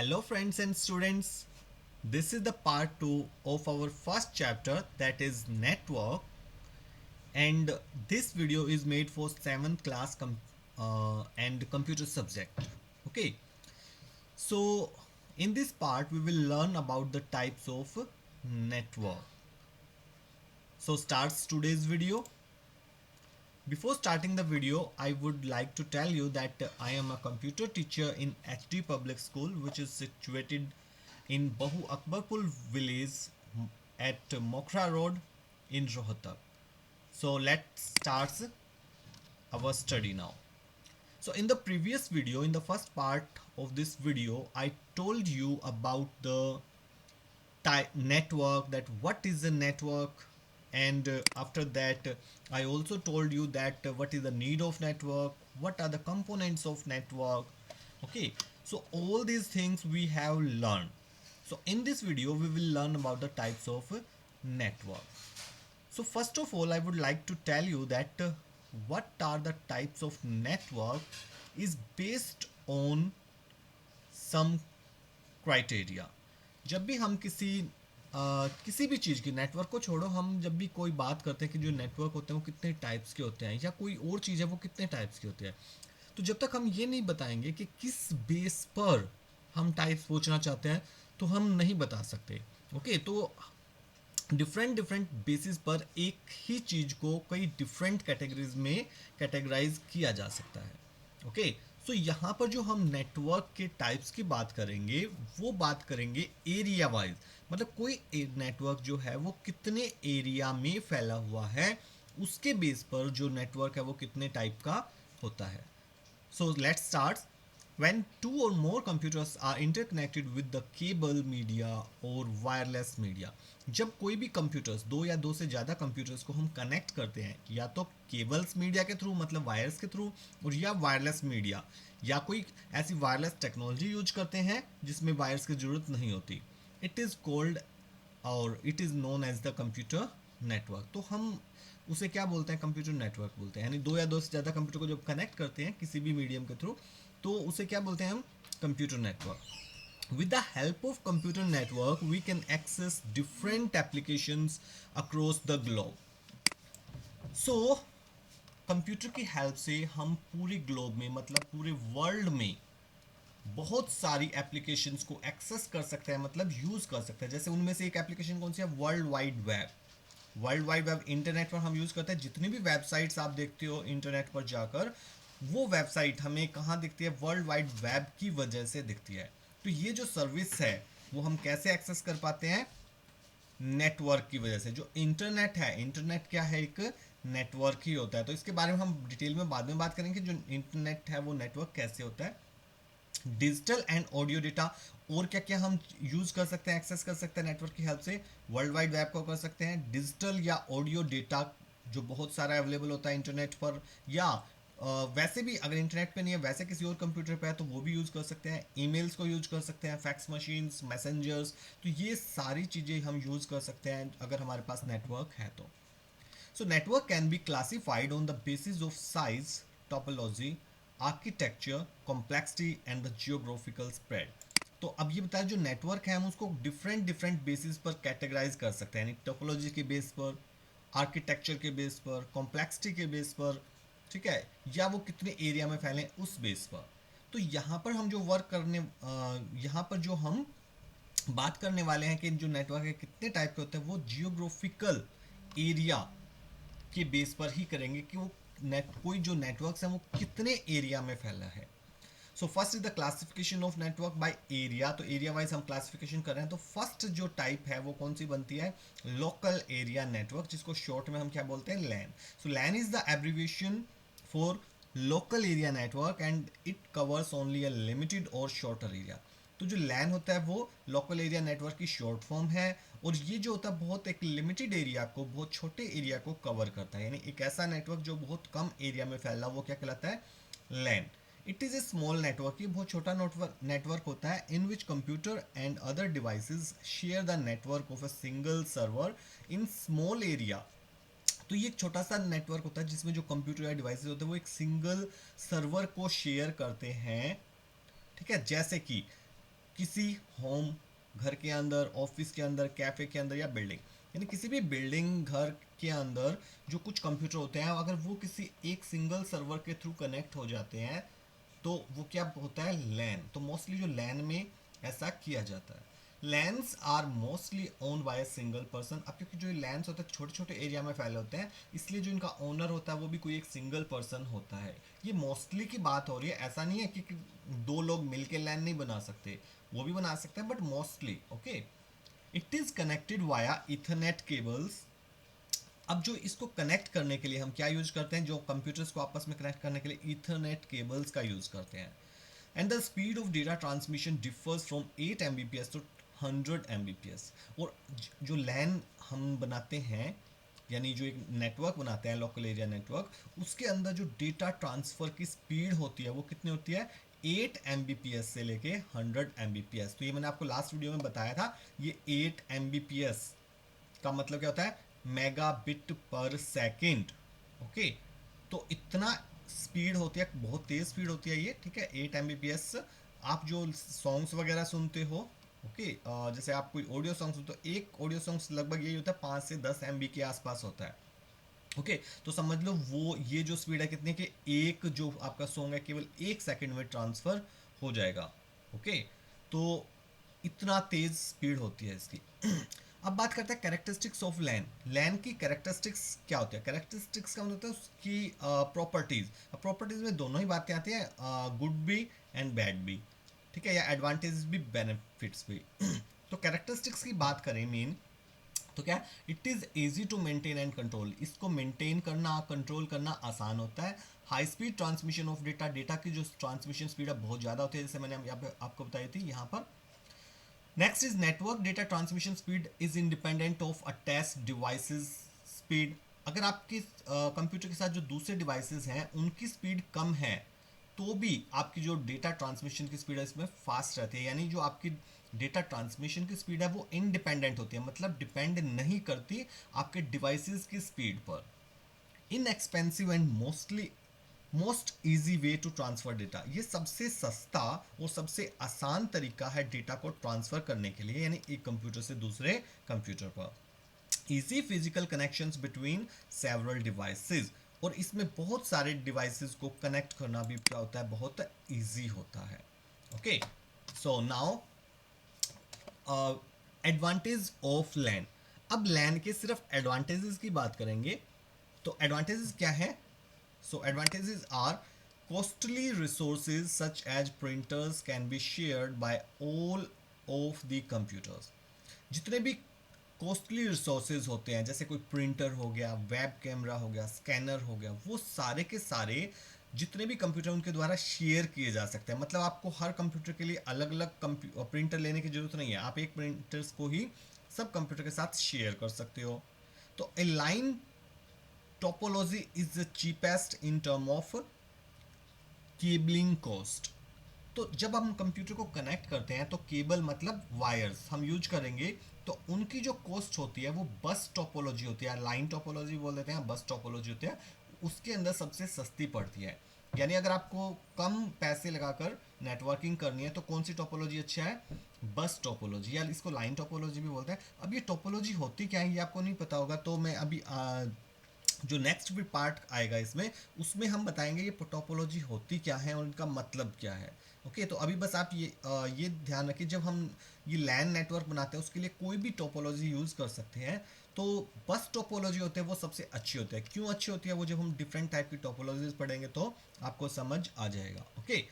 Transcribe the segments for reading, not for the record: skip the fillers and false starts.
Hello, friends and students. This is the part 2 of our first chapter, that is network, and this video is made for 7th class and computer subject. Okay, so in this part, we will learn about the types of network. So, starts today's video. Before starting the video, I would like to tell you that I am a computer teacher in HD Public School, which is situated in Bahu Akbarpur village at Mokhra Road in Rohtak. So let's start our study now. So in the previous video, in the first part of this video, I told you about the network, that what is a network, and after that I also told you that what is the need of network, what are the components of network. Okay, so all these things we have learned. So in this video we will learn about the types of network. So first of all, I would like to tell you that what are the types of network is based on some criteria. जब भी हम किसी भी चीज़ की, network को छोड़ो, हम जब भी कोई बात करते हैं कि जो नेटवर्क होते हैं वो कितने टाइप्स के होते हैं या कोई और चीज़ है वो कितने टाइप्स के होते हैं, तो जब तक हम ये नहीं बताएंगे कि किस बेस पर हम टाइप्स पूछना चाहते हैं तो हम नहीं बता सकते. ओके, तो डिफरेंट डिफरेंट बेसिस पर एक ही चीज़ को कई डिफरेंट कैटेगरीज में कैटेगराइज किया जा सकता है. ओके, सो यहाँ पर जो हम नेटवर्क के टाइप्स की बात करेंगे वो बात करेंगे एरिया वाइज, मतलब कोई नेटवर्क जो है वो कितने एरिया में फैला हुआ है, उसके बेस पर जो नेटवर्क है वो कितने टाइप का होता है. So let's start. When two or more computers are interconnected with the cable media or wireless media, जब कोई भी कंप्यूटर्स, दो या दो से ज़्यादा कंप्यूटर्स को हम कनेक्ट करते हैं या तो केबल्स मीडिया के थ्रू, मतलब वायर्स के थ्रू, और या वायरलेस मीडिया, या कोई ऐसी वायरलेस टेक्नोलॉजी यूज करते हैं जिसमें वायर्स की ज़रूरत नहीं होती, इट इज़ कॉल्ड और it is known as the computer network. तो हम उसे क्या बोलते हैं? कंप्यूटर नेटवर्क बोलते हैं. यानी दो या दो से ज़्यादा कंप्यूटर को जब कनेक्ट करते हैं किसी भी मीडियम के थ्रू, तो उसे क्या बोलते हैं हम? Computer network. With the help of computer network, we can access different applications across the globe. So, computer की हेल्प से हम पूरे ग्लोब में, मतलब पूरे वर्ल्ड में बहुत सारी एप्लीकेशंस को एक्सेस कर सकते हैं, मतलब यूज़ कर सकते हैं. जैसे उनमें से एक एप्लीकेशन कौन सी है? World wide web. World wide web internet पर हम यूज़ करते हैं. जितनी भी वेबसाइट्स आप देखते हो इंटरनेट पर जाकर, वो वेबसाइट हमें कहाँ दिखती है? वर्ल्ड वाइड वेब की वजह से दिखती है. तो ये जो सर्विस है वो हम कैसे एक्सेस कर पाते हैं? नेटवर्क की वजह से. जो इंटरनेट है, इंटरनेट क्या है? एक नेटवर्क ही होता है. तो इसके बारे में हम डिटेल में बाद में बात करेंगे. जो इंटरनेट है वो नेटवर्क कैसे होता है. डिजिटल एंड ऑडियो डेटा, और क्या क्या हम यूज कर सकते हैं, एक्सेस कर सकते हैं नेटवर्क की हेल्प से? वर्ल्ड वाइड वेब को कर सकते हैं. डिजिटल या ऑडियो डेटा जो बहुत सारा अवेलेबल होता है इंटरनेट पर, या वैसे भी अगर इंटरनेट पे नहीं है, वैसे किसी और कंप्यूटर पे है, तो वो भी यूज़ कर सकते हैं. ईमेल्स को यूज़ कर सकते हैं, फैक्स मशीन्स, मैसेंजर्स, तो ये सारी चीज़ें हम यूज़ कर सकते हैं अगर हमारे पास नेटवर्क है तो. So network can be classified on the basis of size, topology, architecture, complexity and the geographical spread. तो अब ये बताया, जो नेटवर्क है हम उसको डिफरेंट डिफरेंट बेसिस पर कैटेगराइज कर सकते हैं. यानी टोपोलॉजी के बेस पर, आर्किटेक्चर के बेस पर, कॉम्प्लेक्सिटी के बेस पर, ठीक है, या वो कितने एरिया में फैले उस बेस पर. तो यहाँ पर हम जो वर्क करने यहाँ पर जो हम बात करने वाले हैं कि जो नेटवर्क है कितने टाइप के होते हैं, वो जियोग्राफिकल एरिया के बेस पर ही करेंगे कि वो कोई जो नेटवर्क है वो कितने एरिया में फैला है. So first is the classification of network by area. तो एरिया वाइज हम क्लासिफिकेशन कर रहे हैं. तो फर्स्ट जो टाइप है वो कौन सी बनती है? लोकल एरिया नेटवर्क, जिसको शॉर्ट में हम क्या बोलते हैं? LAN. So LAN is the abbreviation for local area network and it covers only a limited और शॉर्टर एरिया. तो जो लैन होता है वो लोकल एरिया नेटवर्क की शॉर्ट फॉर्म है, और ये जो होता है बहुत एक लिमिटेड एरिया को, बहुत छोटे एरिया को कवर करता है. यानी एक ऐसा नेटवर्क जो बहुत कम एरिया में फैला, वो क्या कहलाता है? LAN. It is a small network. ये बहुत छोटा नेटवर्क होता है in which computer and other devices share the network of a single server in small area. तो ये एक छोटा सा नेटवर्क होता है जिसमें जो कंप्यूटर या डिवाइसेस होते हैं वो एक सिंगल सर्वर को शेयर करते हैं. ठीक है, जैसे कि किसी होम, घर के अंदर, ऑफिस के अंदर, कैफे के अंदर या बिल्डिंग, यानी किसी भी बिल्डिंग, घर के अंदर जो कुछ कंप्यूटर होते हैं, अगर वो किसी एक सिंगल सर्वर के थ्रू कनेक्ट हो जाते हैं तो वो क्या होता है, लैन। तो मोस्टली जो लैन में ऐसा किया जाता है। Lands are mostly owned by a single person. अब क्योंकि जो लैंड्स होते हैं छोटे छोटे एरिया में फैले होते हैं, इसलिए जो इनका ओनर होता है वो भी कोई एक सिंगल पर्सन होता है। ये मोस्टली की बात हो रही है, ऐसा नहीं है कि दो लोग मिलके लैंड नहीं बना सकते, वो भी बना सकते हैं, but mostly okay. It is connected via Ethernet cables. अब जो इसको कनेक्ट करने के लिए हम क्या यूज करते हैं, जो कंप्यूटर्स को आपस में कनेक्ट करने के लिए ईथरनेट केबल्स का यूज करते हैं। And the speed of data transmission differs from 8 Mbps to 100 Mbps। और जो लैन हम बनाते हैं, यानी जो एक नेटवर्क बनाते हैं, लोकल एरिया नेटवर्क, उसके अंदर जो डेटा ट्रांसफ़र की स्पीड होती है वो कितनी होती है, 8 Mbps से लेके 100 Mbps। तो ये मैंने आपको लास्ट वीडियो में बताया था, ये 8 Mbps का मतलब क्या होता है, मेगाबिट पर सेकेंड। ओके, तो इतना स्पीड होती है, बहुत तेज स्पीड होती है ये, ठीक है, 8 Mbps। आप जो सॉन्ग्स वगैरह सुनते हो, ओके, जैसे आप कोई ऑडियो सॉन्ग सुनते हो, एक ऑडियो सॉन्ग लगभग यही होता है 5 से 10 MB के आसपास होता है। ओके, तो समझ लो वो ये जो स्पीड है कितनी, कि एक जो आपका सॉन्ग है केवल 1 सेकंड में ट्रांसफर हो जाएगा। ओके, तो इतना तेज स्पीड होती है इसकी। अब बात करते हैं कैरेक्टरिस्टिक्स ऑफ लैन। लैन की कैरेक्टरिस्टिक्स क्या होती है, कैरेक्टरिस्टिक्स का मतलब होता है उसकी प्रॉपर्टीज। प्रॉपर्टीज में दोनों ही बातें आती हैं, गुड भी एंड बैड भी, ठीक है, या एडवांटेज भी बेनिफिट्स भी। तो कैरेक्टरिस्टिक्स की बात करें मेन, तो क्या, it is easy to maintain and control. इसको मेंटेन करना, कंट्रोल करना आसान होता है। High speed transmission of data, data की जो ट्रांसमिशन स्पीड है बहुत ज़्यादा होती है, जैसे मैंने यहाँ पे आपको बताई थी यहाँ पर। Next is network data transmission speed is independent of attached devices speed. अगर आपके कंप्यूटर के साथ जो दूसरे डिवाइसेस हैं उनकी स्पीड कम है, तो भी आपकी जो डेटा ट्रांसमिशन की स्पीड है इसमें फास्ट रहती है। यानी जो आपकी डेटा ट्रांसमिशन की स्पीड है वो इंडिपेंडेंट होती है, मतलब डिपेंड नहीं करती आपके डिवाइसेस की स्पीड पर। Inexpensive and most easy way to transfer data, ये सबसे सस्ता और सबसे आसान तरीका है डेटा को ट्रांसफर करने के लिए, यानी एक कंप्यूटर से दूसरे कंप्यूटर पर। Easy physical connections between several devices, और इसमें बहुत सारे डिवाइसेस को कनेक्ट करना भी क्या होता है, बहुत इजी होता है। Okay, so now advantage of LAN. अब लैन के सिर्फ एडवांटेजेस की बात करेंगे, तो एडवांटेजेस क्या है। So advantages are, costly resources such as printers can be shared by all of the computers। जितने भी कॉस्टली रिसोर्सेज होते हैं, जैसे कोई प्रिंटर हो गया, वेब कैमरा हो गया, स्कैनर हो गया, वो सारे के सारे जितने भी कंप्यूटर उनके द्वारा शेयर किए जा सकते हैं। मतलब आपको हर कंप्यूटर के लिए अलग अलग प्रिंटर लेने की जरूरत नहीं है, आप एक प्रिंटर्स को ही सब कंप्यूटर के साथ शेयर कर सकते हो। तो a line topology is the cheapest in term of cabling cost. तो जब हम कंप्यूटर को कनेक्ट करते हैं तो केबल मतलब वायर्स हम यूज करेंगे, तो उनकी जो कॉस्ट होती है वो बस टोपोलॉजी होती है, लाइन टोपोलॉजी बोल देते हैं, बस टोपोलॉजी होती है, उसके अंदर सबसे सस्ती पड़ती है। यानी अगर आपको कम पैसे लगाकर नेटवर्किंग करनी है तो कौन सी टोपोलॉजी अच्छा है, बस टोपोलॉजी, या इसको लाइन टोपोलॉजी भी बोलते हैं। अब ये टोपोलॉजी होती क्या है ये आपको नहीं पता होगा, तो मैं अभी जो नेक्स्ट भी पार्ट आएगा इसमें, उसमें हम बताएंगे ये टोपोलॉजी होती क्या है और इनका मतलब क्या है। ओके, तो अभी बस आप ये ध्यान रखिए, जब हम ये लैन नेटवर्क बनाते हैं उसके लिए कोई भी टोपोलॉजी यूज़ कर सकते हैं। तो बस टोपोलॉजी होते हैं वो सबसे अच्छी होती है। क्यों अच्छी होती है, वो जब हम डिफरेंट टाइप की टोपोलॉजीज पढ़ेंगे तो आपको समझ आ जाएगा। Okay,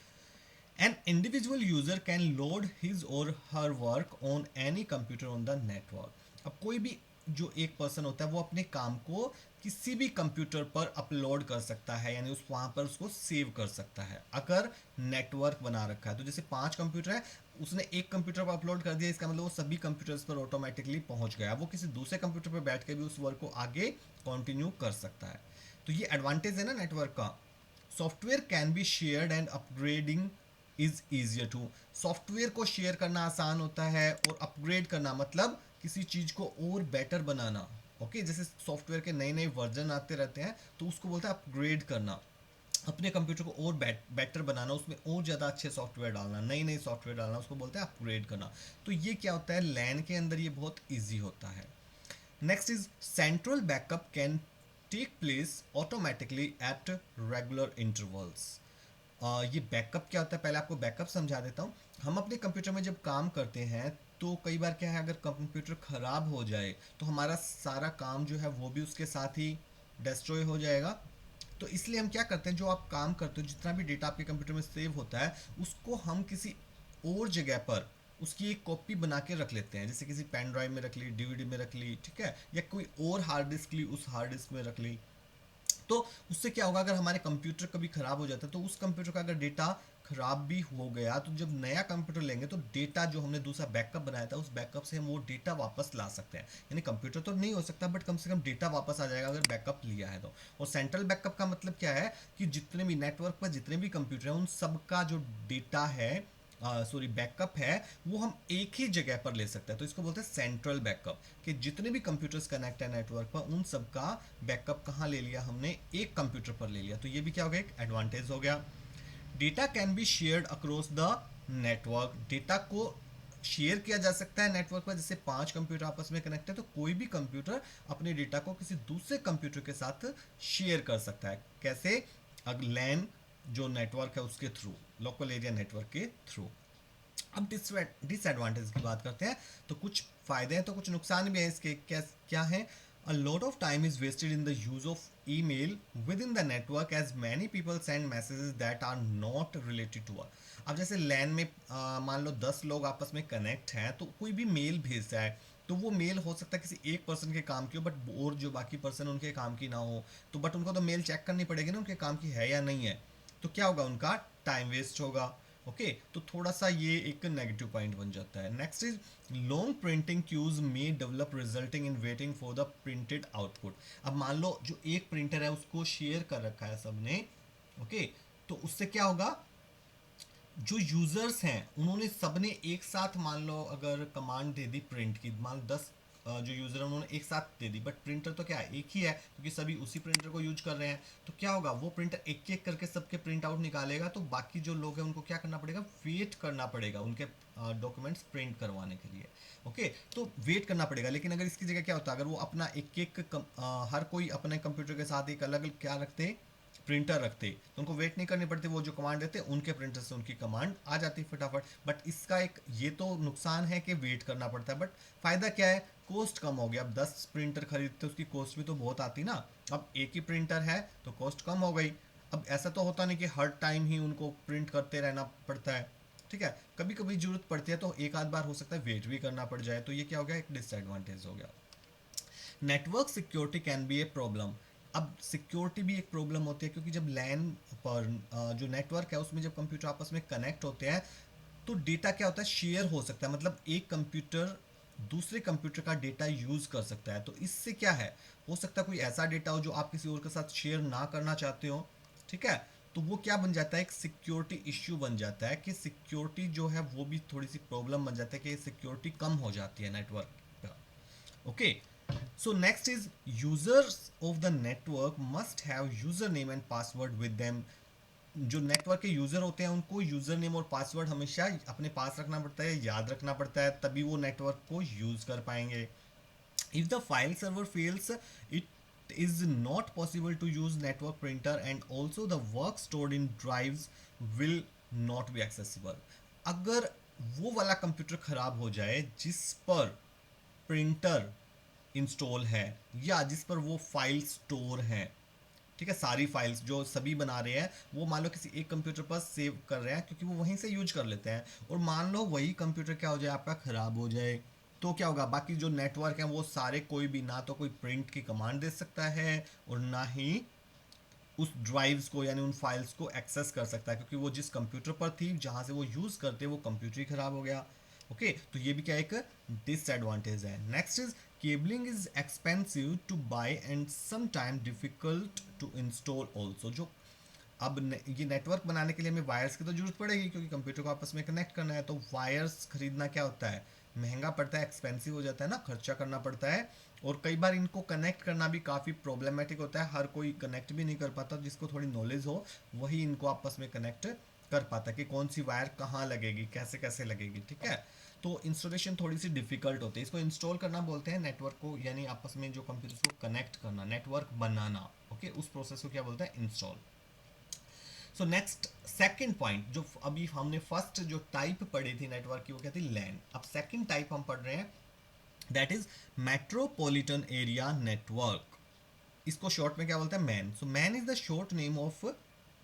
an individual user can load his or her work on any computer on the network. अब कोई भी जो एक पर्सन होता है वो अपने काम को किसी भी कंप्यूटर पर अपलोड कर सकता है, यानी उस वहाँ पर उसको सेव कर सकता है अगर नेटवर्क बना रखा है। तो जैसे 5 कंप्यूटर है, उसने एक कंप्यूटर पर अपलोड कर दिया, इसका मतलब वो सभी कंप्यूटर्स पर ऑटोमेटिकली पहुँच गया, वो किसी दूसरे कंप्यूटर पर बैठ के भी उस वर्क को आगे कंटिन्यू कर सकता है। तो ये एडवांटेज है ना नेटवर्क का। Software can be shared and upgrading is easier to. Software को शेयर करना आसान होता है, और अपग्रेड करना मतलब किसी चीज़ को और बेटर बनाना। ओके, जैसे सॉफ्टवेयर के नए नए वर्जन आते रहते हैं तो उसको बोलते हैं अपग्रेड करना। अपने कंप्यूटर को और बेटर बनाना, उसमें और ज़्यादा अच्छे सॉफ्टवेयर डालना, नई नई सॉफ्टवेयर डालना, उसको बोलते हैं अपग्रेड करना। तो ये क्या होता है, लैन के अंदर ये बहुत ईजी होता है। Next is central backup can take place automatically at regular intervals. ये बैकअप क्या होता है, पहले आपको बैकअप समझा देता हूँ। हम अपने कंप्यूटर में जब काम करते हैं तो कई बार क्या है, अगर कंप्यूटर ख़राब हो जाए तो हमारा सारा काम जो है वो भी उसके साथ ही डिस्ट्रॉय हो जाएगा। तो इसलिए हम क्या करते हैं, जो आप काम करते हो, जितना भी डेटा आपके कंप्यूटर में सेव होता है, उसको हम किसी और जगह पर उसकी एक कॉपी बना के रख लेते हैं। जैसे किसी पेन ड्राइव में रख ली, डीवीडी में रख ली, ठीक है, या कोई और हार्ड डिस्क ली, उस हार्ड डिस्क में रख ली। तो उससे क्या होगा, अगर हमारे कंप्यूटर कभी ख़राब हो जाता है तो उस कंप्यूटर का अगर डेटा ख़राब भी हो गया तो जब नया कंप्यूटर लेंगे तो डेटा जो हमने दूसरा बैकअप बनाया था उस बैकअप से हम वो डेटा वापस ला सकते हैं। यानी कंप्यूटर तो नहीं हो सकता बट कम से कम डेटा वापस आ जाएगा अगर बैकअप लिया है तो। और सेंट्रल बैकअप का मतलब क्या है कि जितने भी नेटवर्क पर जितने भी कंप्यूटर हैं उन सबका जो डेटा है, सॉरी बैकअप है, वो हम एक ही जगह पर ले सकते हैं। तो इसको बोलते हैं सेंट्रल बैकअप, कि जितने भी कंप्यूटर्स कनेक्ट है नेटवर्क पर उन सब का बैकअप कहाँ ले लिया हमने, एक कंप्यूटर पर ले लिया। तो ये भी क्या हो गया, एक एडवांटेज हो गया। Data can be shared across the network. Data को शेयर किया जा सकता है नेटवर्क पर। जैसे 5 कंप्यूटर आपस में कनेक्ट है तो कोई भी कंप्यूटर अपने डेटा को किसी दूसरे कंप्यूटर के साथ शेयर कर सकता है। कैसे, अगर लैन जो नेटवर्क है उसके थ्रू, लोकल एरिया नेटवर्क के थ्रू। अब डिसएडवांटेज की बात करते हैं। तो कुछ फायदे हैं तो कुछ नुकसान भी हैं इसके। क्या क्या है, a lot of time is wasted in the use of email within the network as many people send messages that are not related to us. अब जैसे लैन में मान लो 10 लोग आपस में कनेक्ट हैं तो कोई भी मेल भेजता है तो वो मेल हो सकता है किसी एक पर्सन के काम की हो बट और जो बाकी पर्सन उनके काम की ना हो। तो बट उनको तो मेल चेक करनी पड़ेगी ना उनके काम की है या नहीं है। तो क्या होगा, उनका टाइम वेस्ट होगा। ओके, तो थोड़ा सा ये एक नेगेटिव पॉइंट बन जाता है। Next is long printing queues may develop resulting in waiting for the printed output. अब मान लो जो एक प्रिंटर है उसको शेयर कर रखा है सबने, ओके, तो उससे क्या होगा, जो यूजर्स हैं उन्होंने सबने एक साथ मान लो अगर कमांड दे दी प्रिंट की, मान लो 10 जो यूजर है उन्होंने एक साथ दे दी, बट प्रिंटर तो क्या है, एक ही है क्योंकि सभी उसी प्रिंटर को यूज कर रहे हैं। तो क्या होगा, वो प्रिंटर एक एक करके सबके प्रिंट आउट निकालेगा तो बाकी जो लोग हैं उनको क्या करना पड़ेगा, वेट करना पड़ेगा उनके डॉक्यूमेंट्स प्रिंट करवाने के लिए। ओके, तो वेट करना पड़ेगा। लेकिन अगर इसकी जगह क्या होता है, अगर वो अपना एक एक हर कोई अपने कंप्यूटर के साथ एक अलग अलग क्या रखते, प्रिंटर रखते, तो उनको वेट नहीं करनी पड़ती, वो जो कमांड देते उनके प्रिंटर से उनकी कमांड आ जाती फटाफट। बट इसका एक ये तो नुकसान है कि वेट करना पड़ता है, बट फ़ायदा क्या है, कॉस्ट कम हो गया। अब 10 प्रिंटर खरीदते उसकी कॉस्ट भी तो बहुत आती ना। अब एक ही प्रिंटर है तो कॉस्ट कम हो गई। अब ऐसा तो होता नहीं कि हर टाइम ही उनको प्रिंट करते रहना पड़ता है, ठीक है, कभी कभी जरूरत पड़ती है तो एक आध बार हो सकता है वेट भी करना पड़ जाए। तो ये क्या हो गया, एक डिसएडवांटेज हो गया। Network security can be a problem. अब सिक्योरिटी भी एक प्रॉब्लम होती है क्योंकि जब लैन पर जो नेटवर्क है उसमें जब कंप्यूटर आपस में कनेक्ट होते हैं तो डेटा क्या होता है, शेयर हो सकता है। मतलब एक कंप्यूटर दूसरे कंप्यूटर का डेटा यूज कर सकता है। तो इससे क्या है, हो सकता है कोई ऐसा डेटा हो जो आप किसी और के साथ शेयर ना करना चाहते हो, ठीक है। तो वो क्या बन जाता है, एक सिक्योरिटी इश्यू बन जाता है कि सिक्योरिटी जो है वो भी थोड़ी सी प्रॉब्लम बन जाता है कि सिक्योरिटी कम हो जाती है नेटवर्क का। Okay, so next is users of the network must have username and password with them। जो नेटवर्क के यूजर होते हैं उनको यूजर नेम और पासवर्ड हमेशा अपने पास रखना पड़ता है, याद रखना पड़ता है, तभी वो नेटवर्क को यूज कर पाएंगे। If the file server fails it is not possible to use network printer and also the work stored in drives will not be accessible. अगर वो वाला कंप्यूटर खराब हो जाए जिस पर प्रिंटर इंस्टॉल है या जिस पर वो फाइल स्टोर है, ठीक है, सारी फाइल्स जो सभी बना रहे हैं वो मान लो किसी एक कंप्यूटर पर सेव कर रहे हैं क्योंकि वो वहीं से यूज कर लेते हैं, और मान लो वही कंप्यूटर क्या हो जाए, आपका खराब हो जाए, तो क्या होगा, बाकी जो नेटवर्क है वो सारे कोई भी ना तो कोई प्रिंट की कमांड दे सकता है और ना ही उस ड्राइव्स को यानी उन फाइल्स को एक्सेस कर सकता है क्योंकि वो जिस कंप्यूटर पर थी जहाँ से वो यूज़ करते वो कंप्यूटर ही ख़राब हो गया। ओके, तो ये भी क्या एक डिसएडवांटेज है। Next is cabling is expensive to buy and some time difficult to install also. जो अब ये नेटवर्क बनाने के लिए हमें वायर्स की तो जरूरत पड़ेगी क्योंकि कंप्यूटर को आपस में कनेक्ट करना है, तो वायर्स खरीदना क्या होता है, महंगा पड़ता है, एक्सपेंसिव हो जाता है ना, खर्चा करना पड़ता है। और कई बार इनको कनेक्ट करना भी काफ़ी प्रॉब्लमेटिक होता है, हर कोई कनेक्ट भी नहीं कर पाता, जिसको थोड़ी नॉलेज हो वही इनको आपस में कनेक्ट कर पाता है कि कौन सी वायर कहाँ लगेगी, कैसे कैसे लगेगी, ठीक है। तो इंस्टॉलेशन थोड़ी सी डिफिकल्ट होती है, इसको इंस्टॉल करना बोलते हैं नेटवर्क को, यानी आपस में जो कंप्यूटर्स को कनेक्ट करना, नेटवर्क बनाना, ओके, उस प्रोसेस को क्या बोलते हैं, install. So next second point, जो अभी हमने फर्स्ट जो टाइप पढ़ी थी नेटवर्क की वो क्या थी, लैन। अब सेकंड टाइप हम पढ़ रहे हैं, that is metropolitan area network. इसको शॉर्ट में क्या बोलते हैं, MAN. So MAN is the short name of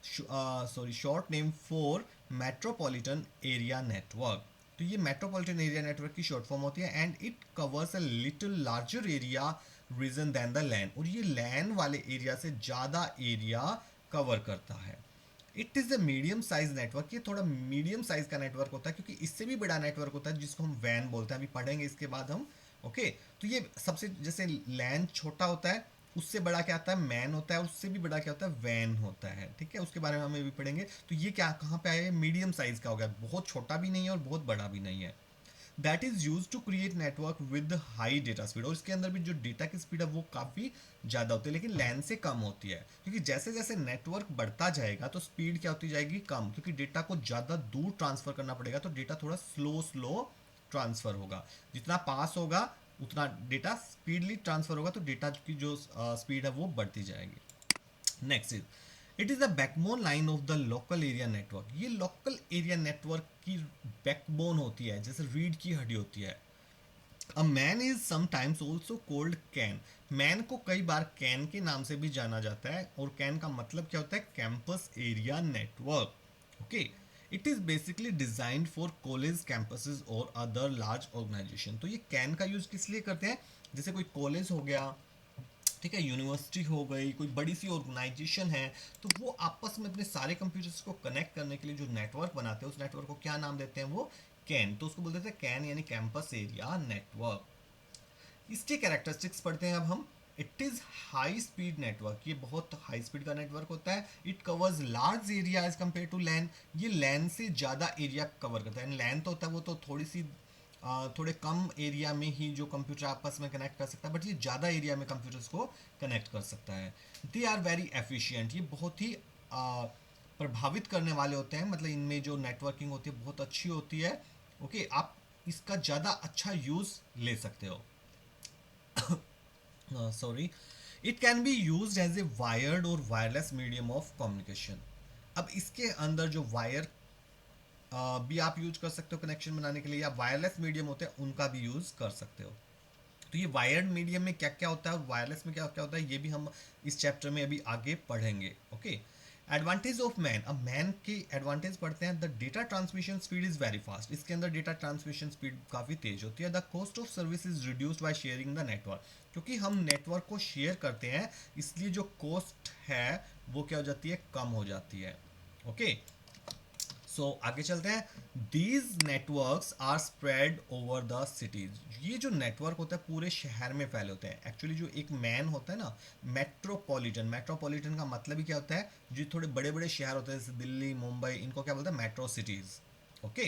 short name for metropolitan area network. तो ये मेट्रोपॉलिटन एरिया नेटवर्क की शॉर्ट फॉर्म होती है, and it covers a little larger area region than the LAN. और ये लैन वाले एरिया से ज़्यादा एरिया कवर करता है। It is a medium size network, ये थोड़ा मीडियम साइज का नेटवर्क होता है, क्योंकि इससे भी बड़ा नेटवर्क होता है जिसको हम वैन बोलते हैं, अभी पढ़ेंगे इसके बाद हम, ओके। तो ये सबसे, जैसे लैन छोटा होता है, उससे बड़ा क्या आता है, मैन होता है, उससे भी बड़ा क्या होता है, वैन होता है, ठीक है। उसके बारे में हम अभी पढ़ेंगे। तो ये क्या कहाँ पे आया, मीडियम साइज का हो गया, बहुत छोटा भी नहीं है और बहुत बड़ा भी नहीं है। That is use to create network with high data speed. और इसके अंदर भी जो डेटा की स्पीड है वो काफ़ी ज़्यादा होती है, लेकिन लैन से कम होती है, क्योंकि जैसे जैसे नेटवर्क बढ़ता जाएगा तो स्पीड क्या होती जाएगी, कम, क्योंकि डेटा को ज़्यादा दूर ट्रांसफ़र करना पड़ेगा, तो डेटा थोड़ा स्लो स्लो ट्रांसफ़र होगा। जितना पास होगा उतना डेटा स्पीडली ट्रांसफ़र होगा, तो डेटा की जो स्पीड है वो बढ़ती जाएगी। Next is, it is the backbone line of the local area network. ये लोकल एरिया नेटवर्क की बैकबोन होती है, जैसे रीढ़ की हड्डी होती है। A man is sometimes also cold can. Man को कई बार कैन के नाम से भी जाना जाता है, और कैन का मतलब क्या होता है, campus area network, okay. It is basically designed for college campuses और अदर लार्ज ऑर्गेनाइजेशन। तो ये कैन का यूज़ किस लिए करते हैं, जैसे कोई कॉलेज हो गया, ठीक है, यूनिवर्सिटी हो गई, कोई बड़ी सी ऑर्गेनाइजेशन है, तो वो आपस में अपने सारे कंप्यूटर्स को कनेक्ट करने के लिए जो नेटवर्क बनाते हैं, उस नेटवर्क को क्या नाम देते हैं, वो कैन। तो उसको बोलते हैं कैन, यानी कैंपस एरिया नेटवर्क। इसके कैरेक्टरिस्टिक्स पढ़ते हैं अब हम। It is high speed network, ये बहुत हाई स्पीड का नेटवर्क होता है। It covers large area as compare to LAN. ये लैन से ज़्यादा एरिया कवर करता है। लैन तो होता है वो तो थोड़ी सी थोड़े कम एरिया में ही जो कंप्यूटर आपस में कनेक्ट कर सकता है, बट ये ज़्यादा एरिया में कंप्यूटर्स को कनेक्ट कर सकता है। दे आर वेरी एफिशिएंट, ये बहुत ही प्रभावित करने वाले होते हैं, मतलब इनमें जो नेटवर्किंग होती है बहुत अच्छी होती है, ओके। आप इसका ज़्यादा अच्छा यूज़ ले सकते हो। Sorry, it can be use as a wired और वायरलेस मीडियम ऑफ कम्युनिकेशन। अब इसके अंदर जो वायर भी आप यूज कर सकते हो कनेक्शन बनाने के लिए, या वायरलेस मीडियम होते हैं उनका भी यूज कर सकते हो। तो ये वायर्ड मीडियम में क्या क्या होता है और वायरलेस में क्या क्या होता है, ये भी हम इस चैप्टर में अभी आगे पढ़ेंगे, ओके। एडवांटेज ऑफ मैन, अब मैन की एडवांटेज पढ़ते हैं। The data transmission speed is very fast, इसके अंदर डेटा ट्रांसमिशन स्पीड काफ़ी तेज होती है। The cost of service is reduced by sharing the network, क्योंकि हम नेटवर्क को शेयर करते हैं, इसलिए जो कॉस्ट है वो क्या हो जाती है, कम हो जाती है, ओके। सो आगे चलते हैं। These networks are spread over the cities. ये जो नेटवर्क होता है पूरे शहर में फैले होते हैं। एक्चुअली जो एक मैन होता है ना, मेट्रोपॉलिटन, मेट्रोपॉलिटन का मतलब ही क्या होता है, जो थोड़े बड़े बड़े शहर होते हैं जैसे दिल्ली, मुंबई, इनको क्या बोलते हैं, मेट्रो सिटीज, ओके।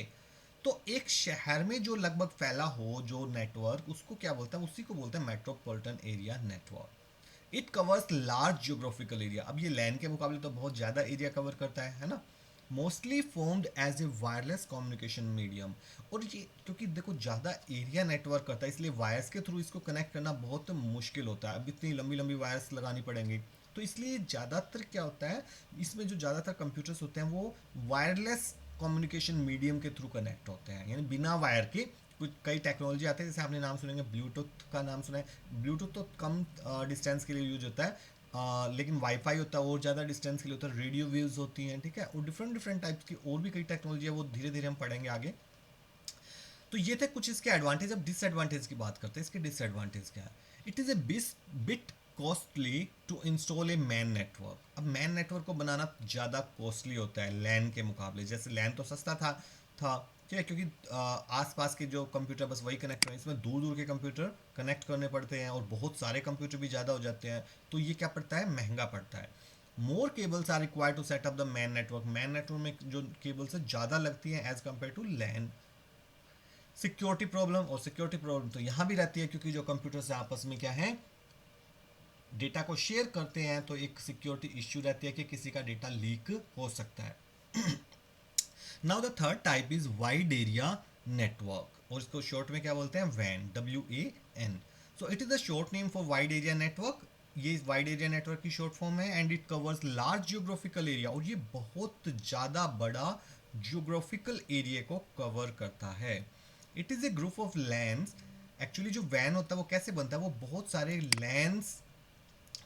तो एक शहर में जो लगभग फैला हो जो नेटवर्क, उसको क्या बोलते हैं, उसी को बोलते हैं metropolitan area network. It covers large geographical area. अब ये लैंड के मुकाबले तो बहुत ज़्यादा एरिया कवर करता है ना। Mostly formed as a wireless communication medium. और ये क्योंकि देखो ज़्यादा एरिया नेटवर्क करता है, इसलिए वायर्स के थ्रू इसको कनेक्ट करना बहुत मुश्किल होता है। अब इतनी लंबी लंबी वायर्स लगानी पड़ेंगी, तो इसलिए ज़्यादातर क्या होता है, इसमें जो ज़्यादातर कंप्यूटर्स होते हैं वो वायरलेस कम्युनिकेशन मीडियम के थ्रू कनेक्ट होते हैं, यानी बिना वायर के। कुछ कई टेक्नोलॉजी आते हैं, जैसे आपने नाम सुनेंगे, ब्लूटूथ का नाम सुना है। ब्लूटूथ तो कम डिस्टेंस के लिए यूज होता है, लेकिन वाईफाई होता है और ज़्यादा डिस्टेंस के लिए होता है। रेडियो वेव्स होती हैं, ठीक है, और डिफरेंट डिफरेंट टाइप्स की और भी कई टेक्नोलॉजी है, वो धीरे धीरे हम पढ़ेंगे आगे। तो ये थे कुछ इसके एडवांटेज। अब डिसएडवांटेज की बात करते हैं, इसके डिसएडवांटेज क्या है। It is a bit costly to install a MAN network. अब मैन नेटवर्क को बनाना ज़्यादा कॉस्टली होता है लैन के मुकाबले। जैसे लैन तो सस्ता था, ठीक है, क्योंकि आसपास के जो कंप्यूटर बस वही कनेक्ट करें, इसमें दूर दूर के कंप्यूटर कनेक्ट करने पड़ते हैं, और बहुत सारे कंप्यूटर भी ज़्यादा हो जाते हैं, तो ये क्या पड़ता है, महंगा पड़ता है। More cables are required to set up the MAN network. MAN network में जो केबल्स है ज़्यादा लगती हैं as compare to LAN. Security problem, और सिक्योरिटी प्रॉब्लम तो यहाँ भी रहती है क्योंकि जो कंप्यूटर्स आपस में क्या है, डेटा को शेयर करते हैं, तो एक सिक्योरिटी इश्यू रहती है कि किसी का डेटा लीक हो सकता है। Now the third type is wide area network, और इसको शॉर्ट में क्या बोलते हैं, वैन, WAN। So it is the short name for wide area network. ये वाइड एरिया नेटवर्क की शॉर्ट फॉर्म है, and it covers large geographical area, और ये बहुत ज़्यादा बड़ा जियोग्राफिकल एरिया को कवर करता है। It is A group of lands. Actually जो वैन होता है वो कैसे बनता है, वो बहुत सारे लैंड्स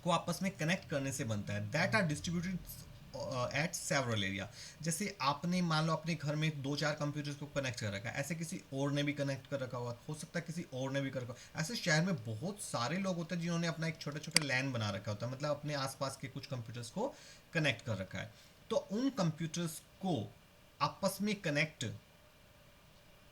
को आपस में कनेक्ट करने से बनता है, that are distributed at several area. जैसे आपने मान लो अपने घर में दो चार कंप्यूटर्स को कनेक्ट कर रखा है, ऐसे किसी और ने भी कनेक्ट कर रखा हुआ, हो सकता है किसी और ने भी कर रखा हो। ऐसे शहर में बहुत सारे लोग होते हैं जिन्होंने अपना एक छोटा छोटा लैन बना रखा होता है, मतलब अपने आसपास के कुछ कंप्यूटर्स को कनेक्ट कर रखा है। तो उन कंप्यूटर्स को आपस में कनेक्ट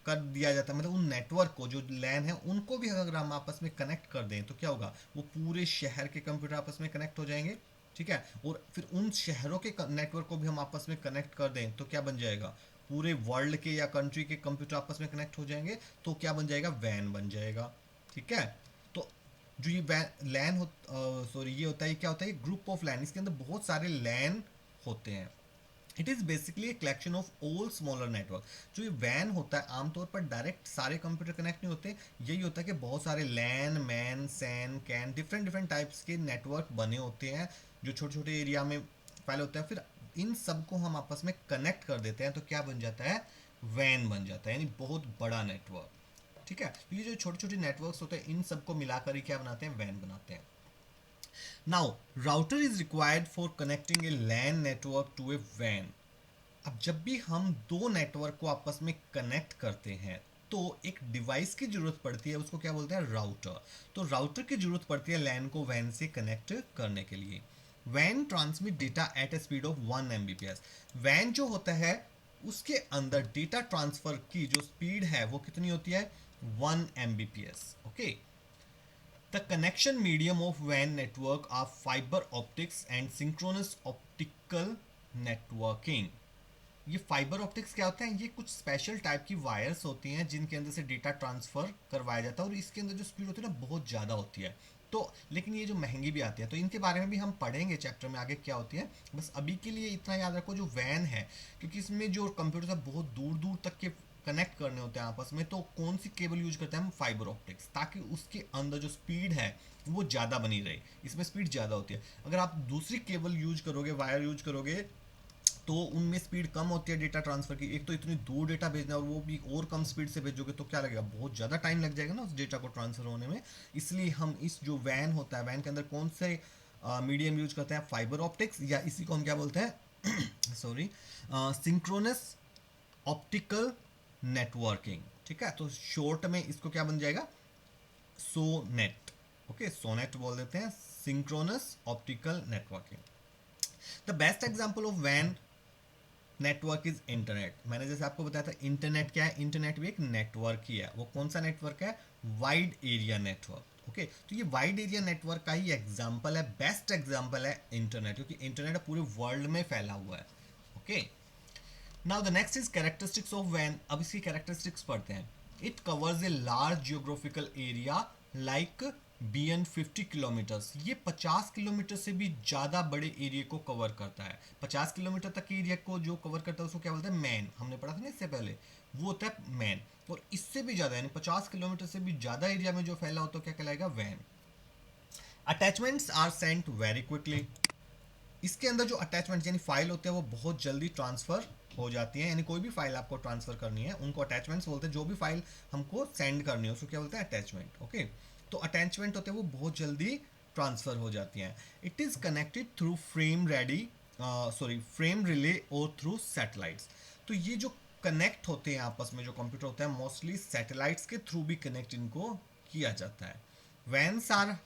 कर दिया जाता है, मतलब उन नेटवर्क को, जो लैन है उनको भी अगर हम आपस में कनेक्ट कर दें तो क्या होगा, वो पूरे शहर के कंप्यूटर आपस में कनेक्ट हो जाएंगे। ठीक है, और फिर उन शहरों के नेटवर्क को भी हम आपस में कनेक्ट कर दें तो क्या बन जाएगा, पूरे वर्ल्ड के या कंट्री के कंप्यूटर आपस में कनेक्ट हो जाएंगे, तो क्या बन जाएगा, वैन बन जाएगा। ठीक है, तो जो ये लैन हो, सॉरी ये होता है, क्या होता है, ग्रुप ऑफ लैन, इसके अंदर बहुत सारे लैन होते हैं। It is basically a collection of all smaller network. जो ये वैन होता है आमतौर पर डायरेक्ट सारे कंप्यूटर कनेक्ट नहीं होते, यही होता है कि बहुत सारे LAN, MAN, SAN, CAN, different different types के नेटवर्क बने होते हैं जो छोटे छोटे एरिया में फैले होते हैं। फिर इन सबको हम आपस में कनेक्ट कर देते हैं तो क्या बन जाता है, वैन बन जाता है, यानी बहुत बड़ा नेटवर्क। ठीक है, तो ये जो छोटे छोटे नेटवर्क्स होते हैं इन सबको मिलाकर ही क्या बनाते हैं, वैन बनाते हैं। Now router is required for connecting a LAN network to a वैन। अब जब भी हम दो नेटवर्क को आपस में कनेक्ट करते हैं तो एक डिवाइस की जरूरत पड़ती है, उसको क्या बोलते हैं, राउटर। तो राउटर की जरूरत पड़ती है लैन को वैन से कनेक्ट करने के लिए। वैन transmit data at a speed of 1 Mbps। वैन जो होता है उसके अंदर डेटा ट्रांसफर की जो स्पीड है वो कितनी होती है, 1 Mbps। Okay, the connection medium of वैन network are fibre optics and synchronous optical networking. ये फाइबर ऑप्टिक्स क्या होता है, ये कुछ स्पेशल टाइप की वायर्स होती हैं जिनके अंदर से डेटा ट्रांसफर करवाया जाता है, और इसके अंदर जो स्पीड होती है ना बहुत ज़्यादा होती है। तो लेकिन ये जो महंगी भी आती है, तो इनके बारे में भी हम पढ़ेंगे चैप्टर में आगे क्या होती है। बस अभी के लिए इतना याद रखो, जो वैन है, क्योंकि इसमें जो कंप्यूटर है बहुत दूर दूर तक के कनेक्ट करने होते हैं आपस में, तो कौन सी केबल यूज करते हैं हम, फाइबर ऑप्टिक्स, ताकि उसके अंदर जो स्पीड है वो ज़्यादा बनी रहे, इसमें स्पीड ज़्यादा होती है। अगर आप दूसरी केबल यूज करोगे, वायर यूज करोगे, तो उनमें स्पीड कम होती है डेटा ट्रांसफर की। एक तो इतनी दूर डेटा भेजना है और वो भी और कम स्पीड से भेजोगे तो क्या लगेगा, बहुत ज़्यादा टाइम लग जाएगा ना उस डेटा को ट्रांसफर होने में। इसलिए हम इस जो वैन होता है, वैन के अंदर कौन से मीडियम यूज करते हैं, फाइबर ऑप्टिक्स, या इसी को हम क्या बोलते हैं सॉरी, सिंक्रोनस ऑप्टिकल नेटवर्किंग। ठीक है, तो शॉर्ट में इसको क्या बन जाएगा, सोनेट। ओके, सोनेट बोल देते हैं, synchronous optical networking. The best example of वैन नेटवर्क इज इंटरनेट। मैंने जैसे आपको बताया था इंटरनेट क्या है, इंटरनेट भी एक नेटवर्क ही है। वो कौन सा नेटवर्क है, वाइड एरिया नेटवर्क। ओके, तो ये वाइड एरिया नेटवर्क का ही एग्जांपल है, बेस्ट एग्जांपल है इंटरनेट, क्योंकि इंटरनेट पूरे वर्ल्ड में फैला हुआ है। Okay, now the next is characteristics of वैन। अब इसकी कैरेक्टरिस्टिक्स पढ़ते हैं। It covers a large geographical area like beyond 50 kilometres. ये 50 किलोमीटर से भी ज़्यादा बड़े एरिया को कवर करता है। 50 किलोमीटर तक के एरिया को जो कवर करता है उसको क्या बोलते हैं, मैन। हमने पढ़ा था ना इससे पहले, वो होता है मैन। और इससे भी ज़्यादा यानी 50 किलोमीटर से भी ज़्यादा एरिया में जो फैला हो तो क्या कहलाएगा, वैन। Attachments are sent very quickly. इसके अंदर जो अटैचमेंट यानी फाइल होते हैं वो बहुत जल्दी ट्रांसफर हो जाती है, यानी कोई भी फाइल आपको ट्रांसफर करनी है उनको अटैचमेंट्स बोलते हैं। जो भी फाइल हमको सेंड करनी है उसको क्या बोलते हैं, अटैचमेंट। ओके, तो अटैचमेंट होते हैं वो बहुत जल्दी ट्रांसफर हो जाती हैं। It is connected through frame relay और थ्रू सैटेलाइट्स। तो ये जो कनेक्ट होते हैं आपस में जो कंप्यूटर होते हैं मोस्टली सैटेलाइट्स के थ्रू भी कनेक्ट इनको किया जाता है। WANs are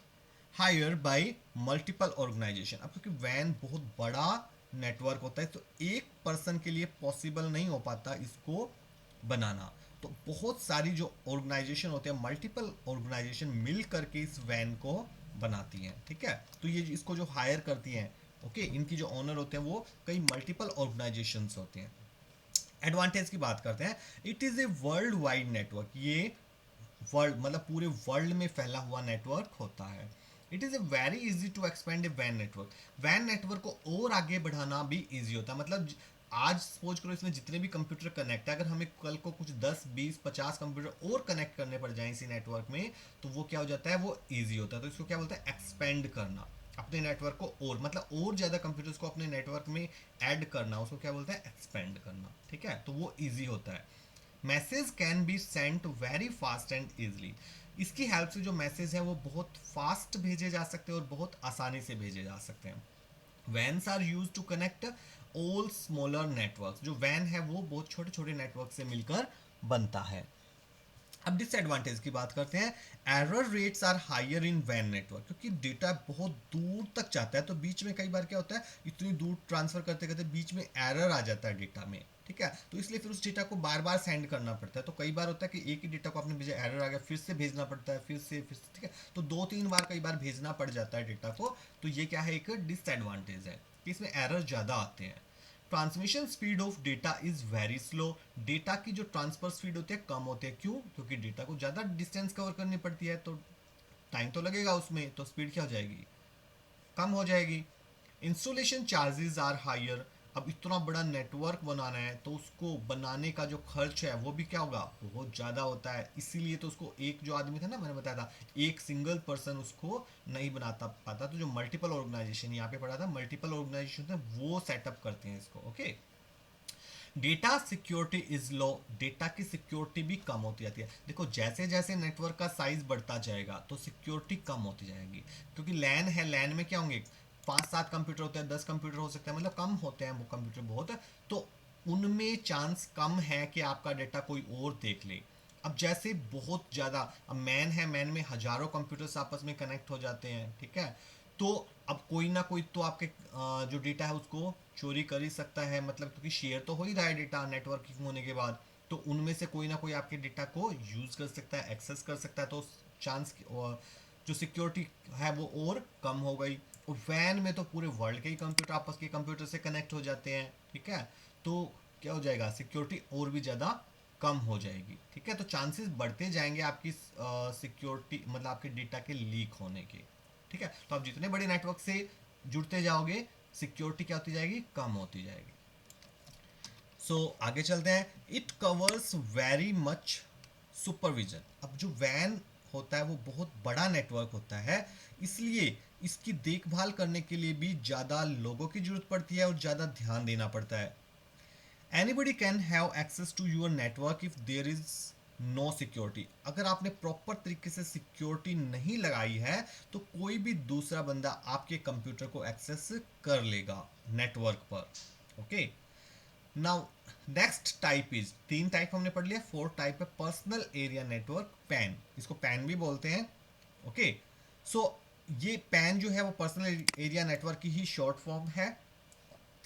hire by multiple organization. अब क्योंकि वैन बहुत बड़ा नेटवर्क होता है तो एक पर्सन के लिए पॉसिबल नहीं हो पाता इसको बनाना, तो बहुत सारी जो ऑर्गेनाइजेशन होते हैं, मल्टीपल ऑर्गेनाइजेशन मिल करके इस वैन को बनाती हैं। ठीक है, तो ये इसको जो हायर करती हैं, ओके, इनकी जो ऑनर होते हैं वो कई मल्टीपल ऑर्गेनाइजेशंस होते हैं। एडवांटेज की बात करते हैं। It is a world wide network, ये वर्ल्ड मतलब पूरे वर्ल्ड में फैला हुआ नेटवर्क होता है। It is a very easy to expand a वैन नेटवर्क, वैन नेटवर्क को और आगे बढ़ाना भी इजी होता है। मतलब आज सपोज करो इसमें जितने भी कंप्यूटर कनेक्ट है, अगर हमें कल को कुछ 10 20 50 कंप्यूटर और कनेक्ट करने पड़ जाए इसी नेटवर्क में, तो वो क्या हो जाता है, वो ईजी होता है। तो इसको क्या बोलते हैं, एक्सपेंड करना अपने नेटवर्क को, और मतलब और ज़्यादा कंप्यूटर्स को अपने नेटवर्क में ऐड करना, उसको क्या बोलते हैं, एक्सपेंड करना। ठीक है, तो वो ईजी होता है। Message can be sent very fast and easily, इसकी हेल्प से जो मैसेज है वो बहुत फास्ट भेजे जा सकते हैं और बहुत आसानी से भेजे जा सकते हैं। WANs are use to connect all smaller network, जो वैन है वो बहुत छोटे छोटे नेटवर्क से मिलकर बनता है। अब डिसएडवांटेज की बात करते हैं। Error rates are higher in वैन नेटवर्क, क्योंकि डेटा बहुत दूर तक जाता है, तो बीच में कई बार क्या होता है, इतनी दूर ट्रांसफर करते करते बीच में एरर आ जाता है डेटा में। ठीक है, तो इसलिए फिर उस डेटा को बार बार सेंड करना पड़ता है। तो कई बार होता है कि एक ही डेटा को आपने भेजा, एरर आ गया, फिर से भेजना पड़ता है, फिर से ठीक है, तो 2 3 बार कई बार भेजना पड़ जाता है डेटा को। तो ये क्या है, एक डिसएडवांटेज है कि इसमें एरर ज़्यादा आते हैं। Transmission speed of data is very slow, data की जो ट्रांसफर स्पीड होती है कम होती है। क्यों? क्योंकि डेटा को ज़्यादा डिस्टेंस कवर करनी पड़ती है, तो टाइम तो लगेगा उसमें, तो स्पीड क्या हो जाएगी, कम हो जाएगी। इंस्टॉलेशन चार्जेस आर हायर, अब इतना बड़ा नेटवर्क बनाना है तो उसको बनाने का जो खर्च है वो भी क्या होगा, बहुत ज़्यादा होता है। इसीलिए तो उसको एक जो आदमी था ना, मैंने बताया था, एक सिंगल पर्सन उसको नहीं बनाता पाता, तो जो मल्टीपल ऑर्गेनाइजेशन, यहाँ पे पढ़ा था, मल्टीपल ऑर्गेनाइजेशन है वो सेटअप करते हैं इसको। Okay, data security is low, data की सिक्योरिटी भी कम होती जाती है। देखो जैसे जैसे नेटवर्क का साइज बढ़ता जाएगा तो सिक्योरिटी कम होती जाएगी, क्योंकि लैन है, लैन में क्या होंगे, 5 7 कंप्यूटर होते हैं, 10 कंप्यूटर हो सकते हैं, मतलब कम होते हैं वो कंप्यूटर बहुत, तो उनमें चांस कम है कि आपका डेटा कोई और देख ले। अब जैसे बहुत ज़्यादा, अब मैन है, मैन में हजारों कंप्यूटर्स आपस में कनेक्ट हो जाते हैं। ठीक है, तो अब कोई ना कोई तो आपके जो डेटा है उसको चोरी कर ही सकता है, मतलब क्योंकि शेयर तो हो ही रहा है डेटा नेटवर्किंग होने के बाद, तो उनमें से कोई ना कोई आपके डेटा को यूज़ कर सकता है, एक्सेस कर सकता है, तो चांस जो सिक्योरिटी है वो और कम हो गई। और वैन में तो पूरे वर्ल्ड के ही कंप्यूटर आपस के कंप्यूटर से कनेक्ट हो जाते हैं। ठीक है, तो क्या हो जाएगा, सिक्योरिटी और भी ज़्यादा कम हो जाएगी। ठीक है, तो चांसेस बढ़ते जाएंगे आपकी सिक्योरिटी, मतलब आपके डेटा के लीक होने के। ठीक है, तो आप जितने बड़े नेटवर्क से जुड़ते जाओगे, सिक्योरिटी क्या होती जाएगी, कम होती जाएगी। सो आगे चलते हैं। It covers very much supervision, अब जो वैन होता है वो बहुत बड़ा नेटवर्क होता है, इसलिए इसकी देखभाल करने के लिए भी ज़्यादा लोगों की जरूरत पड़ती है और ज़्यादा ध्यान देना पड़ता है। Anybody can have access to your network if there is no security, अगर आपने प्रॉपर तरीके से सिक्योरिटी नहीं लगाई है तो कोई भी दूसरा बंदा आपके कंप्यूटर को एक्सेस कर लेगा नेटवर्क पर। Okay, now next type is, 3 type हमने पढ़ लिया। 4th टाइप है पर्सनल एरिया नेटवर्क, पैन, इसको पैन भी बोलते हैं। ओके, सो ये पैन जो है वो पर्सनल एरिया नेटवर्क की ही शॉर्ट फॉर्म है,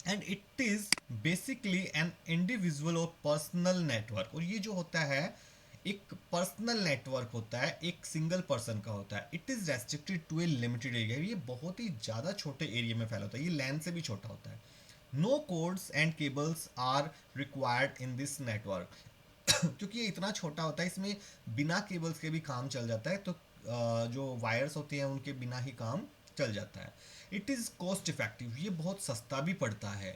and it is basically an individual और पर्सनल नेटवर्क। और ये जो होता है एक पर्सनल नेटवर्क होता है, एक सिंगल पर्सन का होता है। It is restricted to a limited area, ये बहुत ही ज़्यादा छोटे एरिया में फैला होता है, ये लैन से भी छोटा होता है। No codes and cables are required in this network, क्योंकि ये इतना छोटा होता है, इसमें बिना केबल्स के भी काम चल जाता है, तो जो वायर्स होती हैं उनके बिना ही काम चल जाता है। इट इज़ कॉस्ट इफेक्टिव, ये बहुत सस्ता भी पड़ता है।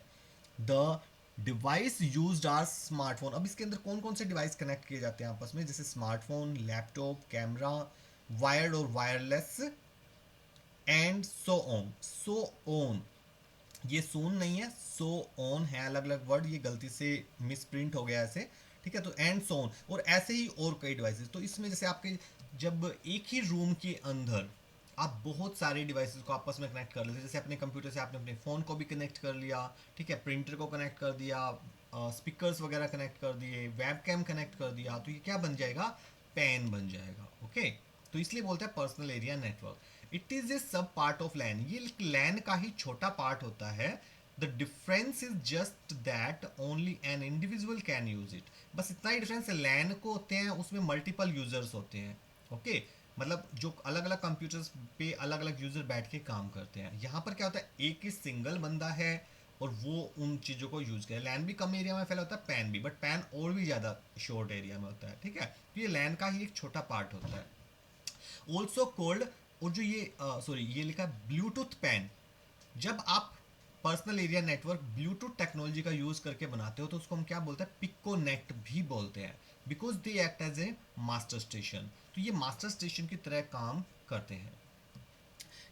The device use are smartphone, अब इसके अंदर कौन कौन से डिवाइस कनेक्ट किए जाते हैं आपस में, जैसे स्मार्टफोन, लैपटॉप, कैमरा, वायर्ड और वायरलेस, एंड सो ऑन, ये सोन नहीं है, सो ऑन है, अलग अलग वर्ड, ये गलती से मिस प्रिंट हो गया ऐसे। ठीक है, तो एंड सोन, और ऐसे ही और कई डिवाइसेस। तो इसमें जैसे आपके जब एक ही रूम के अंदर आप बहुत सारे डिवाइसेस को आपस में कनेक्ट कर लेते, जैसे अपने कंप्यूटर से आपने अपने फ़ोन को भी कनेक्ट कर लिया, ठीक है, प्रिंटर को कनेक्ट कर दिया, स्पीकर्स वगैरह कनेक्ट कर दिए, वेब कैम कनेक्ट कर दिया, तो ये क्या बन जाएगा, पैन बन जाएगा। ओके, तो इसलिए बोलते हैं personal area network. It is a सब पार्ट ऑफ लैन, ये लैन का ही छोटा पार्ट होता है। The difference is just that only an individual can use it, बस इतना ही डिफरेंस है, लैन को होते हैं उसमें मल्टीपल यूजर्स होते हैं। ओके, मतलब जो अलग अलग कंप्यूटर्स पे अलग अलग यूजर बैठ के काम करते हैं, यहाँ पर क्या होता है, एक ही सिंगल बंदा है और वो उन चीज़ों को यूज़ करे। लैन भी कम एरिया में फैला होता है, पैन भी, बट पैन और भी ज़्यादा शॉर्ट एरिया में होता है, ठीक है। तो ये लैन का ही एक छोटा पार्ट होता है, ऑल्सो कोल्ड। और जो ये सॉरी ये लिखा है ब्लूटूथ पैन, जब आप personal area network Bluetooth technology का यूज करके बनाते हो तो उसको हम क्या बोलते हैं, पिकोनेट भी बोलते हैं, because they act as a master station. तो ये मास्टर स्टेशन की तरह काम करते हैं।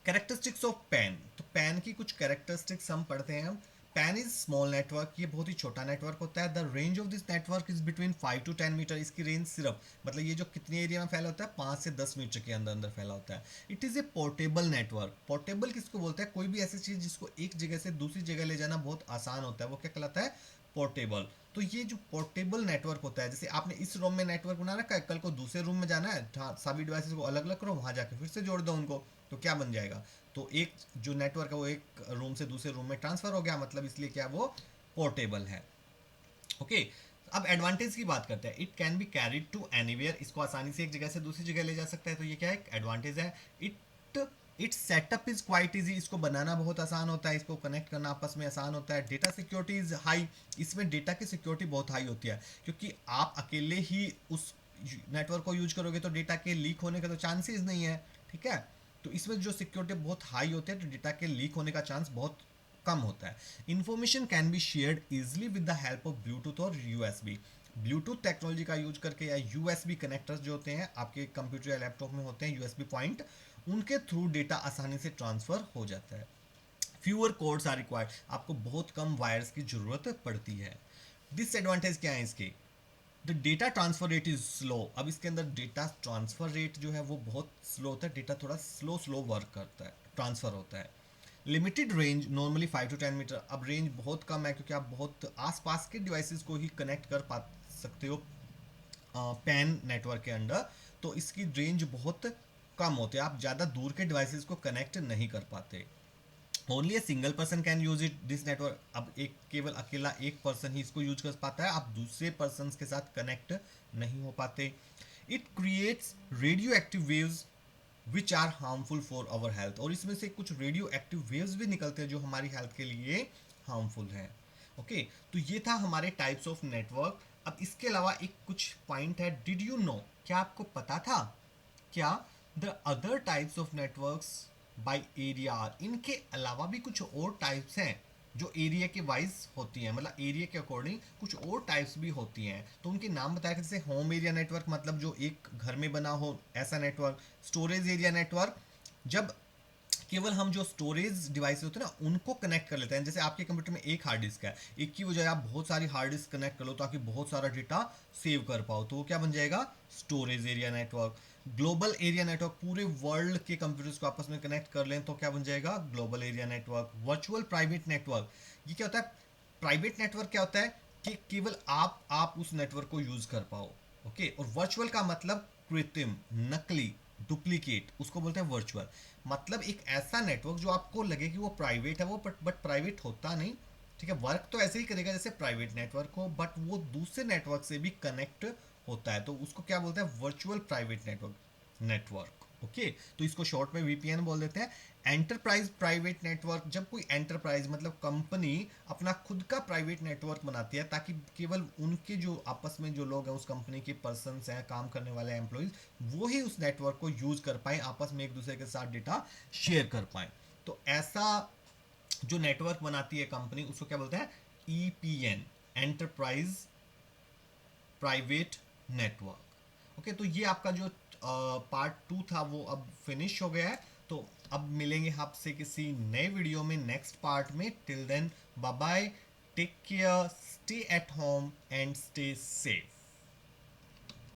कैरेक्टरिस्टिक्स ऑफ पैन, तो पैन की कुछ कैरेक्टरिस्टिक्स हम पढ़ते हैं। पैन इज स्मॉल नेटवर्क, ये बहुत ही छोटा नेटवर्क होता है। The range of this network is between 5 to 10 metre, इसकी रेंज सिर्फ मतलब ये जो कितने एरिया में फैला होता है, 5 से 10 मीटर के अंदर अंदर फैला होता है। It is A portable network. Portable किसको बोलते हैं, कोई भी ऐसी चीज़ जिसको एक जगह से दूसरी जगह ले जाना बहुत आसान होता है, वो क्या कहलाता है, पोर्टेबल। तो ये जो पोर्टेबल नेटवर्क होता है, जैसे आपने इस रूम में नेटवर्क बना रखा है, कल को दूसरे रूम में जाना है, सभी डिवाइसेस को अलग अलग करो, वहां जाके फिर से जोड़ दो उनको, तो क्या बन जाएगा, तो एक जो नेटवर्क है वो एक रूम से दूसरे रूम में ट्रांसफर हो गया, मतलब इसलिए क्या वो पोर्टेबल है। ओके, अब एडवांटेज की बात करते हैं। It can be carried to anywhere, इसको आसानी से एक जगह से दूसरी जगह ले जा सकता है, तो ये क्या है, एडवांटेज है। It it's setup is quite easy, इसको बनाना बहुत आसान होता है, इसको कनेक्ट करना आपस में आसान होता है। डेटा सिक्योरिटी इज हाई, इसमें डेटा की सिक्योरिटी बहुत हाई होती है, क्योंकि आप अकेले ही उस नेटवर्क को यूज करोगे तो डेटा के लीक होने का तो चांसेस नहीं है, ठीक है। तो इसमें जो सिक्योरिटी बहुत हाई होती है तो डेटा के लीक होने का चांस बहुत कम होता है। Information can be shared easily with the help of Bluetooth और यूएसबी। ब्लूटूथ टेक्नोलॉजी का यूज करके या यूएसबी कनेक्टर्स जो होते हैं आपके कंप्यूटर या लैपटॉप में होते हैं, यूएसबी पॉइंट, उनके थ्रू डेटा आसानी से ट्रांसफर हो जाता है। फ्यूअर कोड्स आर रिक्वायर्ड, आपको बहुत कम वायर्स की जरूरत पड़ती है। डिसएडवांटेज क्या है इसके, the data transfer rate is slow. अब इसके अंदर डेटा ट्रांसफर रेट जो है वो बहुत स्लो होता है, डेटा थोड़ा स्लो स्लो वर्क करता है, ट्रांसफर होता है। Limited range, normally 5 to 10 metre. अब रेंज बहुत कम है क्योंकि आप बहुत आसपास के डिवाइसेस को ही कनेक्ट कर पा सकते हो पैन नेटवर्क के अंडर, तो इसकी रेंज बहुत कम होती है, आप ज़्यादा दूर के डिवाइसेस को कनेक्ट नहीं कर पाते। Only a single person can use it this network, अब एक केवल अकेला एक पर्सन ही इसको यूज कर पाता है, आप दूसरे पर्सन के साथ कनेक्ट नहीं हो पाते। It creates radioactive waves which are harmful for our health, और इसमें से कुछ रेडियो एक्टिव वेव्स भी निकलते हैं जो हमारी हेल्थ के लिए हार्मफुल है। ओके, तो ये था हमारे टाइप्स ऑफ नेटवर्क। अब इसके अलावा एक कुछ पॉइंट है, डिड यू नो, क्या आपको पता था, क्या the other types of networks by area are, इनके अलावा भी कुछ और टाइप्स हैं जो एरिया के वाइज होती हैं, मतलब एरिया के अकॉर्डिंग कुछ और टाइप्स भी होती हैं, तो उनके नाम बताया, जैसे होम एरिया नेटवर्क, मतलब जो एक घर में बना हो ऐसा नेटवर्क। स्टोरेज एरिया नेटवर्क, जब केवल हम जो स्टोरेज डिवाइस होते हैं ना उनको कनेक्ट कर लेते हैं, जैसे आपके कंप्यूटर में एक हार्ड डिस्क है, एक की बजाय आप बहुत सारी हार्ड डिस्क कनेक्ट कर लो ताकि बहुत सारा डेटा सेव कर पाओ, तो वो क्या बन जाएगा, storage area network. Global area network, पूरे वर्ल्ड के कंप्यूटर्स को आपस में कनेक्ट कर लें तो क्या बन जाएगा, global area network. Virtual private network, ये क्या होता है, प्राइवेट नेटवर्क क्या होता है कि केवल आप उस नेटवर्क को यूज कर पाओ। ओके, और वर्चुअल का मतलब कृत्रिम, नकली, डुप्लीकेट, उसको बोलते हैं वर्चुअल। मतलब एक ऐसा नेटवर्क जो आपको लगे कि वो प्राइवेट है, वो बट प्राइवेट होता नहीं, ठीक है, वर्क तो ऐसे ही करेगा जैसे प्राइवेट नेटवर्क हो, बट वो दूसरे नेटवर्क से भी कनेक्ट होता है, तो उसको क्या बोलते हैं, वर्चुअल प्राइवेट नेटवर्क। ओके, तो इसको शॉर्ट में वीपीएन बोल देते हैं। एंटरप्राइज प्राइवेट नेटवर्क, जब कोई एंटरप्राइज मतलब कंपनी अपना खुद का प्राइवेट नेटवर्क बनाती है ताकि केवल उनके जो आपस में जो लोग हैं उस कंपनी के पर्सन हैं, काम करने वाले एम्प्लॉइज, वो ही उस नेटवर्क को यूज कर पाए, आपस में एक दूसरे के साथ डेटा शेयर कर पाए, तो ऐसा जो नेटवर्क बनाती है कंपनी उसको क्या बोलते हैं, EPN, enterprise private network. Okay, तो ये आपका जो पार्ट 2 था वो अब फिनिश हो गया है, तो अब मिलेंगे आपसे किसी नए वीडियो में नेक्स्ट पार्ट में। Till then bye bye, take care, stay at home and stay safe.